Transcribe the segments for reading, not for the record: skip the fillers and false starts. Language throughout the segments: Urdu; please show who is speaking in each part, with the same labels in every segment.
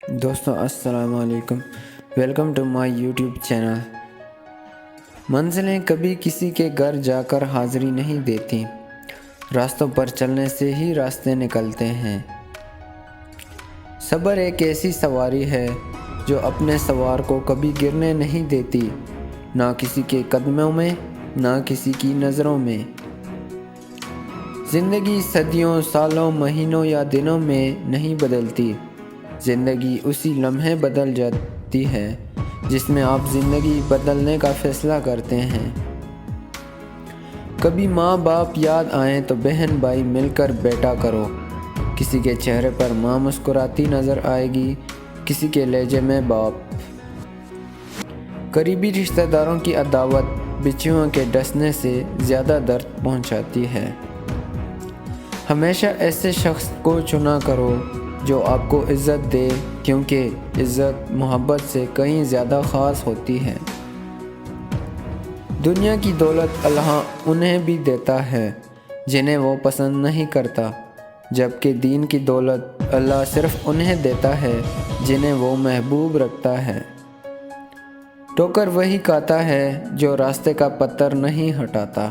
Speaker 1: دوستوں السلام علیکم، welcome to my YouTube channel. منزلیں کبھی کسی کے گھر جا کر حاضری نہیں دیتی، راستوں پر چلنے سے ہی راستے نکلتے ہیں۔ صبر ایک ایسی سواری ہے جو اپنے سوار کو کبھی گرنے نہیں دیتی، نہ کسی کے قدموں میں نہ کسی کی نظروں میں۔ زندگی صدیوں، سالوں، مہینوں یا دنوں میں نہیں بدلتی، زندگی اسی لمحے بدل جاتی ہے جس میں آپ زندگی بدلنے کا فیصلہ کرتے ہیں۔ کبھی ماں باپ یاد آئیں تو بہن بھائی مل کر بیٹھا کرو، کسی کے چہرے پر ماں مسکراتی نظر آئے گی، کسی کے لہجے میں باپ۔ قریبی رشتہ داروں کی عداوت بچھوؤں کے ڈسنے سے زیادہ درد پہنچاتی ہے۔ ہمیشہ ایسے شخص کو چنا کرو جو آپ کو عزت دے، کیونکہ عزت محبت سے کہیں زیادہ خاص ہوتی ہے۔ دنیا کی دولت اللہ انہیں بھی دیتا ہے جنہیں وہ پسند نہیں کرتا، جبکہ دین کی دولت اللہ صرف انہیں دیتا ہے جنہیں وہ محبوب رکھتا ہے۔ ٹھوکر وہی کھاتا ہے جو راستے کا پتھر نہیں ہٹاتا۔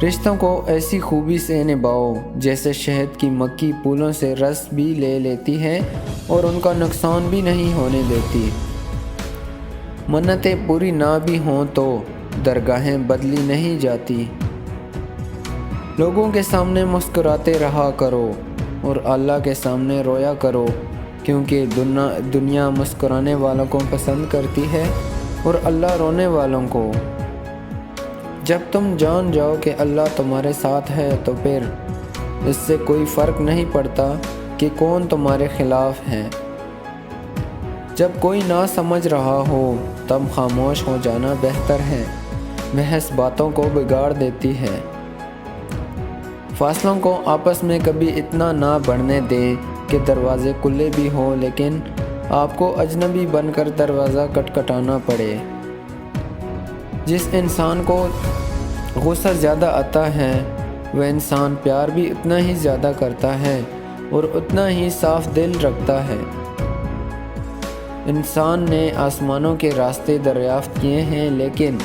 Speaker 1: رشتوں کو ایسی خوبی سے نبھاؤ جیسے شہد کی مکھی پھولوں سے رس بھی لے لیتی ہے اور ان کا نقصان بھی نہیں ہونے دیتی۔ منتیں پوری نہ بھی ہوں تو درگاہیں بدلی نہیں جاتی۔ لوگوں کے سامنے مسکراتے رہا کرو اور اللہ کے سامنے رویا کرو، کیونکہ دنیا مسکرانے والوں کو پسند کرتی ہے اور اللہ رونے والوں کو۔ جب تم جان جاؤ کہ اللہ تمہارے ساتھ ہے تو پھر اس سے کوئی فرق نہیں پڑتا کہ کون تمہارے خلاف ہے۔ جب کوئی نہ سمجھ رہا ہو تب خاموش ہو جانا بہتر ہے، بحث باتوں کو بگاڑ دیتی ہے۔ فاصلوں کو آپس میں کبھی اتنا نہ بڑھنے دیں کہ دروازے کھلے بھی ہوں لیکن آپ کو اجنبی بن کر دروازہ کھٹکھٹانا پڑے۔ جس انسان کو غصہ زیادہ آتا ہے وہ انسان پیار بھی اتنا ہی زیادہ کرتا ہے اور اتنا ہی صاف دل رکھتا ہے۔ انسان نے آسمانوں کے راستے دریافت کیے ہیں لیکن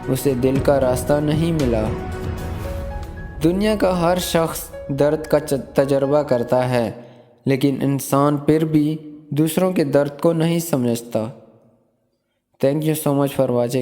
Speaker 1: اسے دل کا راستہ نہیں ملا۔ دنیا کا ہر شخص درد کا تجربہ کرتا ہے لیکن انسان پھر بھی دوسروں کے درد کو نہیں سمجھتا۔ Thank you so much for watching.